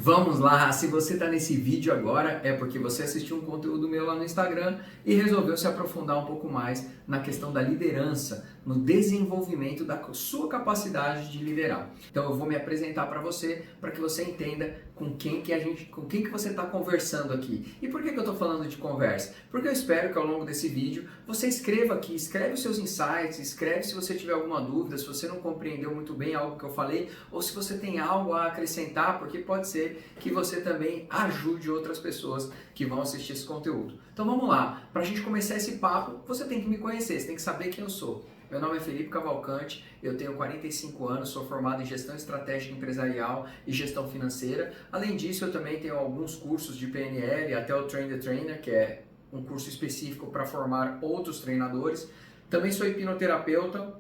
Vamos lá, se você está nesse vídeo agora é porque você assistiu um conteúdo meu lá no Instagram e resolveu se aprofundar um pouco mais na questão da liderança, no desenvolvimento da sua capacidade de liderar. Então eu vou me apresentar para que você entenda com quem que você está conversando aqui. E por que eu estou falando de conversa? Porque eu espero que ao longo desse vídeo você escreva aqui, escreve os seus insights, escreve se você tiver alguma dúvida, se você não compreendeu muito bem algo que eu falei, ou se você tem algo a acrescentar, porque pode ser que você também ajude outras pessoas que vão assistir esse conteúdo. Então vamos lá, para a gente começar esse papo, você tem que me conhecer, você tem que saber quem eu sou. Meu nome é Felipe Cavalcante, eu tenho 45 anos, sou formado em gestão estratégica empresarial e gestão financeira. Além disso, eu também tenho alguns cursos de PNL, até o Train the Trainer, que é um curso específico para formar outros treinadores. Também sou hipnoterapeuta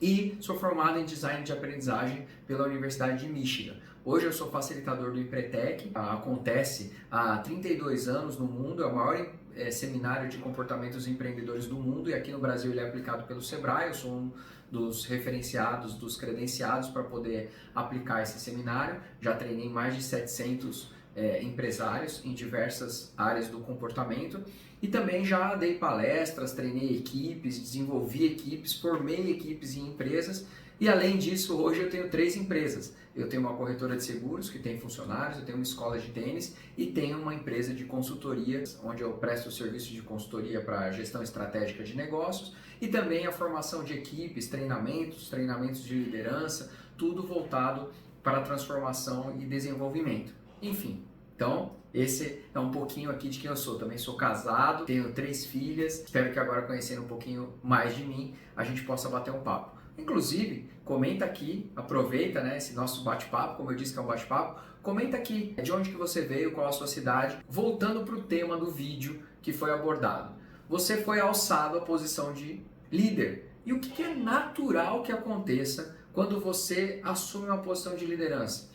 e sou formado em design de aprendizagem pela Universidade de Michigan. Hoje eu sou facilitador do Empretec, acontece há 32 anos no mundo, é o maior seminário de comportamentos empreendedores do mundo e aqui no Brasil ele é aplicado pelo Sebrae. Eu sou um dos referenciados, dos credenciados para poder aplicar esse seminário. Já treinei mais de 700 empresários em diversas áreas do comportamento e também já dei palestras, treinei equipes, desenvolvi equipes, formei equipes em empresas e além disso hoje eu tenho 3 empresas. Eu tenho uma corretora de seguros que tem funcionários, eu tenho uma escola de tênis e tenho uma empresa de consultoria onde eu presto serviço de consultoria para gestão estratégica de negócios e também a formação de equipes, treinamentos de liderança, tudo voltado para a transformação e desenvolvimento. Enfim, então esse é um pouquinho aqui de quem eu sou. Também sou casado, tenho 3 filhas, espero que agora conhecendo um pouquinho mais de mim, a gente possa bater um papo. Inclusive, comenta aqui, aproveita esse nosso bate-papo, como eu disse que é um bate-papo, comenta aqui de onde que você veio, qual a sua cidade, voltando para o tema do vídeo que foi abordado. Você foi alçado à posição de líder. E o que é natural que aconteça quando você assume uma posição de liderança?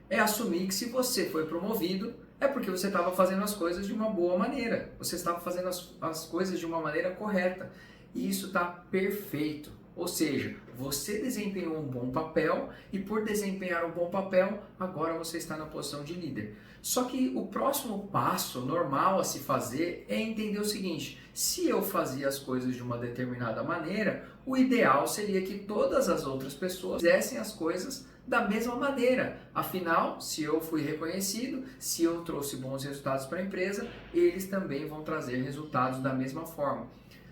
É assumir que se você foi promovido, é porque você estava fazendo as coisas de uma boa maneira, você estava fazendo as coisas de uma maneira correta. E isso está perfeito. Ou seja, você desempenhou um bom papel e por desempenhar um bom papel, agora você está na posição de líder. Só que o próximo passo normal a se fazer é entender o seguinte: se eu fazia as coisas de uma determinada maneira, o ideal seria que todas as outras pessoas fizessem as coisas da mesma maneira. Afinal, se eu fui reconhecido, se eu trouxe bons resultados para a empresa, eles também vão trazer resultados da mesma forma.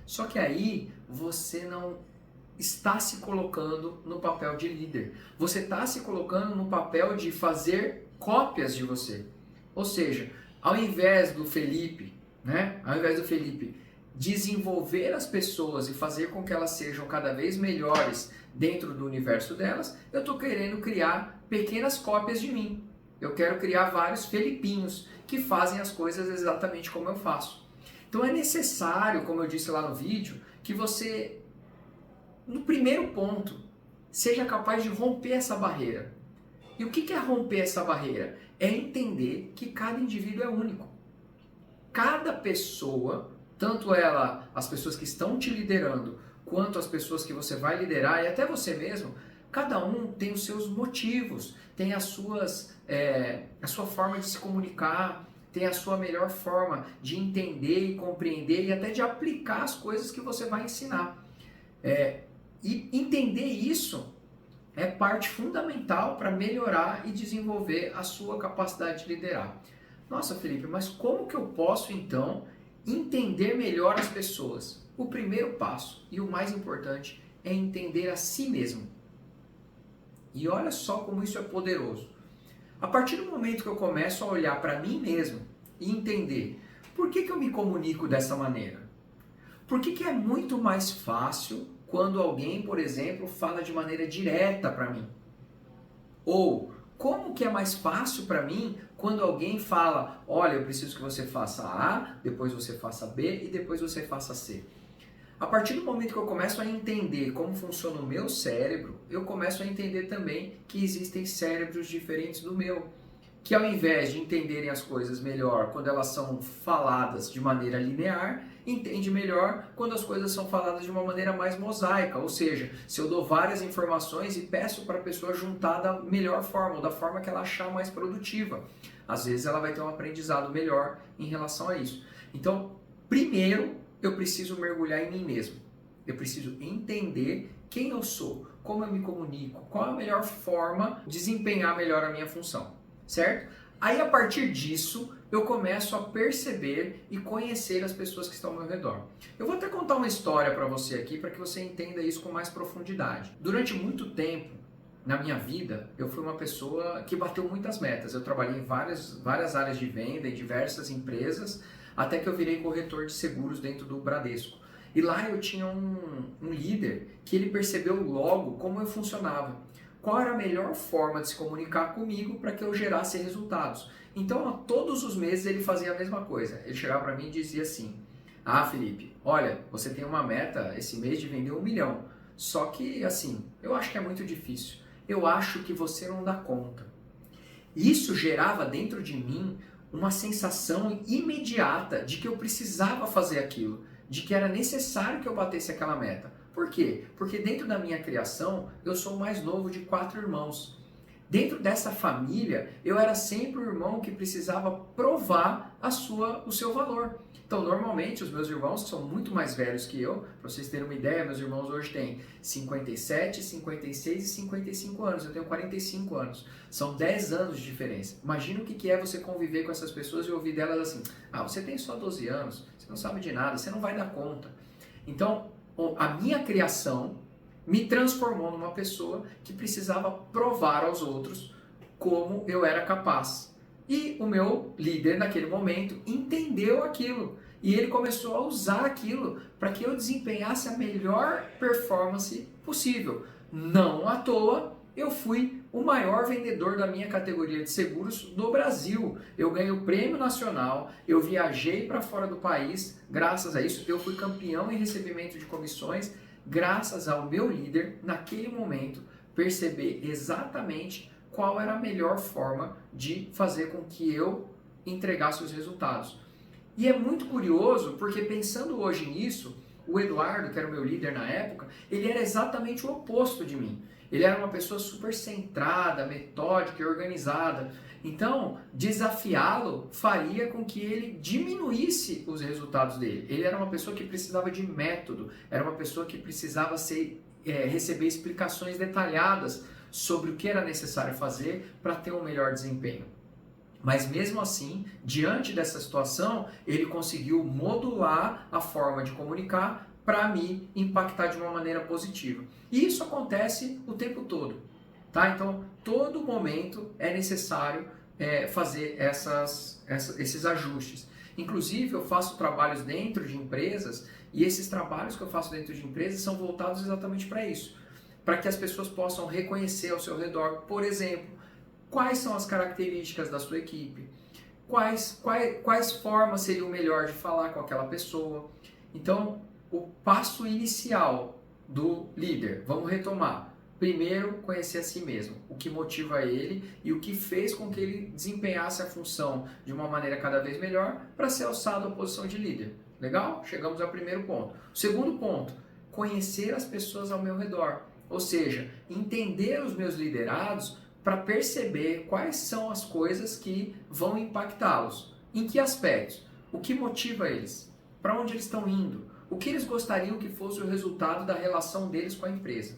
Só que aí você não está se colocando no papel de líder. Você está se colocando no papel de fazer cópias de você. Ou seja, ao invés do Felipe desenvolver as pessoas e fazer com que elas sejam cada vez melhores dentro do universo delas, eu estou querendo criar pequenas cópias de mim. Eu quero criar vários Felipinhos que fazem as coisas exatamente como eu faço. Então é necessário, como eu disse lá no vídeo, que você, no primeiro ponto, seja capaz de romper essa barreira. E o que é romper essa barreira? É entender que cada indivíduo é único. Cada pessoa, tanto as pessoas que estão te liderando, quanto as pessoas que você vai liderar, e até você mesmo, cada um tem os seus motivos, tem a sua forma de se comunicar, tem a sua melhor forma de entender e compreender e até de aplicar as coisas que você vai ensinar. E entender isso é parte fundamental para melhorar e desenvolver a sua capacidade de liderar. Nossa, Felipe, mas como que eu posso então entender melhor as pessoas? O primeiro passo e o mais importante é entender a si mesmo. E olha só como isso é poderoso. A partir do momento que eu começo a olhar para mim mesmo e entender por que eu me comunico dessa maneira? Por que é muito mais fácil quando alguém, por exemplo, fala de maneira direta para mim? Ou como que é mais fácil para mim quando alguém fala: olha, eu preciso que você faça A, depois você faça B e depois você faça C? A partir do momento que eu começo a entender como funciona o meu cérebro, eu começo a entender também que existem cérebros diferentes do meu. que ao invés de entenderem as coisas melhor quando elas são faladas de maneira linear, entende melhor quando as coisas são faladas de uma maneira mais mosaica, ou seja, se eu dou várias informações e peço para a pessoa juntar da melhor forma, ou da forma que ela achar mais produtiva. Às vezes ela vai ter um aprendizado melhor em relação a isso. Então, primeiro, eu preciso mergulhar em mim mesmo. Eu preciso entender quem eu sou, como eu me comunico, qual a melhor forma de desempenhar melhor a minha função, certo? Aí, a partir disso, eu começo a perceber e conhecer as pessoas que estão ao meu redor. Eu vou até contar uma história para você aqui, para que você entenda isso com mais profundidade. Durante muito tempo, na minha vida, eu fui uma pessoa que bateu muitas metas. Eu trabalhei em várias áreas de venda, em diversas empresas, até que eu virei corretor de seguros dentro do Bradesco. E lá eu tinha um líder que ele percebeu logo como eu funcionava. Qual era a melhor forma de se comunicar comigo para que eu gerasse resultados. Então, a todos os meses ele fazia a mesma coisa. Ele chegava para mim e dizia assim: ah, Felipe, olha, você tem uma meta esse mês de vender 1 milhão. Só que, assim, eu acho que é muito difícil. Eu acho que você não dá conta. Isso gerava dentro de mim uma sensação imediata de que eu precisava fazer aquilo, de que era necessário que eu batesse aquela meta. Por quê? Porque dentro da minha criação, eu sou o mais novo de 4 irmãos. Dentro dessa família, eu era sempre o irmão que precisava provar o seu valor. Então, normalmente, os meus irmãos, que são muito mais velhos que eu, para vocês terem uma ideia, meus irmãos hoje têm 57, 56 e 55 anos. Eu tenho 45 anos. São 10 anos de diferença. Imagina o que é você conviver com essas pessoas e ouvir delas assim: ah, você tem só 12 anos, você não sabe de nada, você não vai dar conta. Então, a minha criação me transformou numa pessoa que precisava provar aos outros como eu era capaz. E o meu líder naquele momento entendeu aquilo e ele começou a usar aquilo para que eu desempenhasse a melhor performance possível. Não à toa, eu fui o maior vendedor da minha categoria de seguros do Brasil. Eu ganhei o prêmio nacional, eu viajei para fora do país, graças a isso eu fui campeão em recebimento de comissões, graças ao meu líder, naquele momento, perceber exatamente qual era a melhor forma de fazer com que eu entregasse os resultados. E é muito curioso, porque pensando hoje nisso, o Eduardo, que era o meu líder na época, ele era exatamente o oposto de mim. Ele era uma pessoa super centrada, metódica e organizada. Então, desafiá-lo faria com que ele diminuísse os resultados dele. Ele era uma pessoa que precisava de método, era uma pessoa que precisava receber explicações detalhadas sobre o que era necessário fazer para ter um melhor desempenho. Mas mesmo assim, diante dessa situação, ele conseguiu modular a forma de comunicar para me impactar de uma maneira positiva. E isso acontece o tempo todo, tá? Então, todo momento é necessário fazer esses ajustes. Inclusive, eu faço trabalhos dentro de empresas e esses trabalhos que eu faço dentro de empresas são voltados exatamente para isso, para que as pessoas possam reconhecer ao seu redor, por exemplo, quais são as características da sua equipe, quais formas seria o melhor de falar com aquela pessoa. Então, o passo inicial do líder, vamos retomar. Primeiro, conhecer a si mesmo, o que motiva ele e o que fez com que ele desempenhasse a função de uma maneira cada vez melhor para ser alçado à posição de líder. Legal? Chegamos ao primeiro ponto. O segundo ponto, conhecer as pessoas ao meu redor, ou seja, entender os meus liderados para perceber quais são as coisas que vão impactá-los. Em que aspectos? O que motiva eles? Para onde eles estão indo? O que eles gostariam que fosse o resultado da relação deles com a empresa?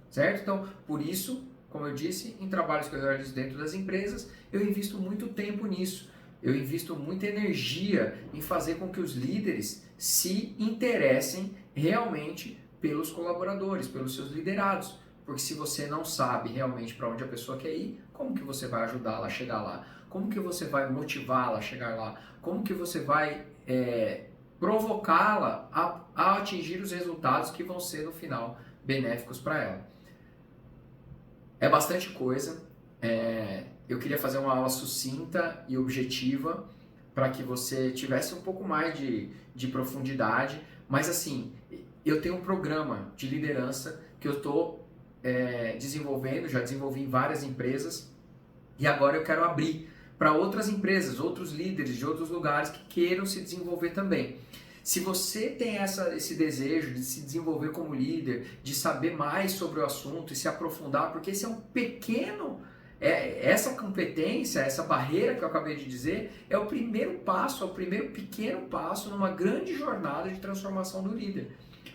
Certo? Então, por isso, como eu disse, em trabalhos que eu realizo dentro das empresas, eu invisto muito tempo nisso. Eu invisto muita energia em fazer com que os líderes se interessem realmente pelos colaboradores, pelos seus liderados. Porque se você não sabe realmente para onde a pessoa quer ir, como que você vai ajudá-la a chegar lá? Como que você vai motivá-la a chegar lá? Como que você vai provocá-la a atingir os resultados que vão ser, no final, benéficos para ela? É bastante coisa. Eu queria fazer uma aula sucinta e objetiva para que você tivesse um pouco mais de profundidade. Mas assim, eu tenho um programa de liderança que eu estou desenvolvendo, já desenvolvi em várias empresas, E agora eu quero abrir para outras empresas, outros líderes de outros lugares que queiram se desenvolver também. Se você tem esse desejo de se desenvolver como líder, de saber mais sobre o assunto e se aprofundar, porque esse é um pequeno... essa competência, essa barreira que eu acabei de dizer, é o primeiro passo, é o primeiro pequeno passo numa grande jornada de transformação do líder.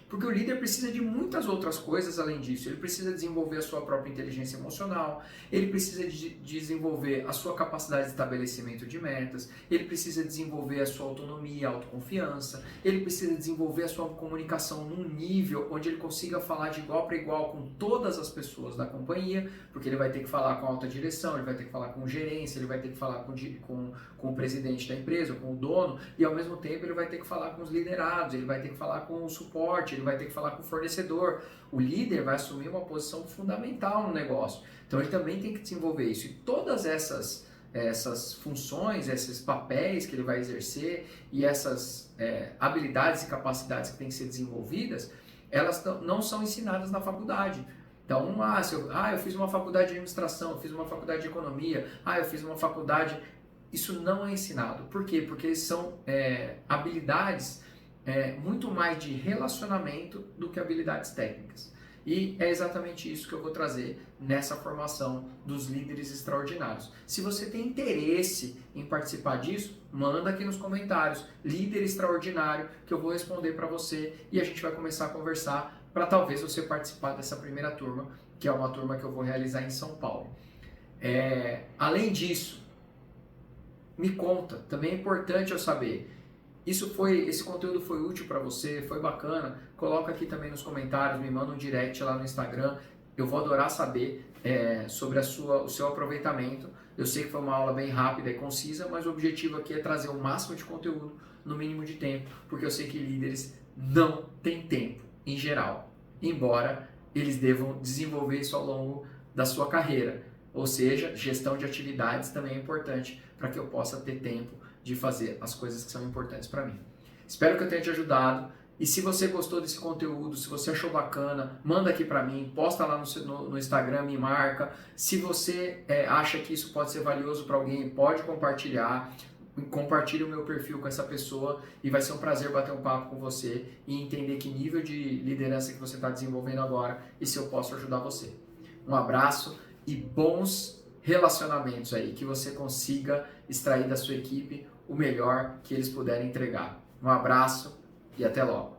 Porque o líder precisa de muitas outras coisas além disso. Ele precisa desenvolver a sua própria inteligência emocional, ele precisa desenvolver a sua capacidade de estabelecimento de metas, ele precisa desenvolver a sua autonomia, autoconfiança, ele precisa desenvolver a sua comunicação num nível onde ele consiga falar de igual para igual com todas as pessoas da companhia, porque ele vai ter que falar com a alta direção, ele vai ter que falar com gerência, ele vai ter que falar com o presidente da empresa, com o dono, e ao mesmo tempo ele vai ter que falar com os liderados, ele vai ter que falar com o suporte, ele vai ter que falar com o fornecedor. O líder vai assumir uma posição fundamental no negócio. Então ele também tem que desenvolver isso. E todas essas funções, esses papéis que ele vai exercer e essas habilidades e capacidades que têm que ser desenvolvidas, elas não são ensinadas na faculdade. Então, eu fiz uma faculdade de administração, eu fiz uma faculdade de economia, eu fiz uma faculdade... Isso não é ensinado. Por quê? Porque são habilidades muito mais de relacionamento do que habilidades técnicas. E é exatamente isso que eu vou trazer nessa formação dos líderes extraordinários. Se você tem interesse em participar disso, manda aqui nos comentários, líder extraordinário, que eu vou responder para você e a gente vai começar a conversar para talvez você participar dessa primeira turma, que é uma turma que eu vou realizar em São Paulo. Além disso, me conta, também é importante eu saber, esse conteúdo foi útil para você, foi bacana, coloca aqui também nos comentários, me manda um direct lá no Instagram, eu vou adorar saber sobre o seu aproveitamento. Eu sei que foi uma aula bem rápida e concisa, mas o objetivo aqui é trazer o máximo de conteúdo no mínimo de tempo, porque eu sei que líderes não têm tempo, em geral, embora eles devam desenvolver isso ao longo da sua carreira. Ou seja, gestão de atividades também é importante para que eu possa ter tempo de fazer as coisas que são importantes para mim. Espero que eu tenha te ajudado. E se você gostou desse conteúdo, se você achou bacana, manda aqui para mim, posta lá no Instagram, me marca. Se você acha que isso pode ser valioso para alguém, pode compartilhar. Compartilhe o meu perfil com essa pessoa e vai ser um prazer bater um papo com você e entender que nível de liderança que você está desenvolvendo agora e se eu posso ajudar você. Um abraço e bons relacionamentos aí, que você consiga extrair da sua equipe o melhor que eles puderem entregar. Um abraço e até logo.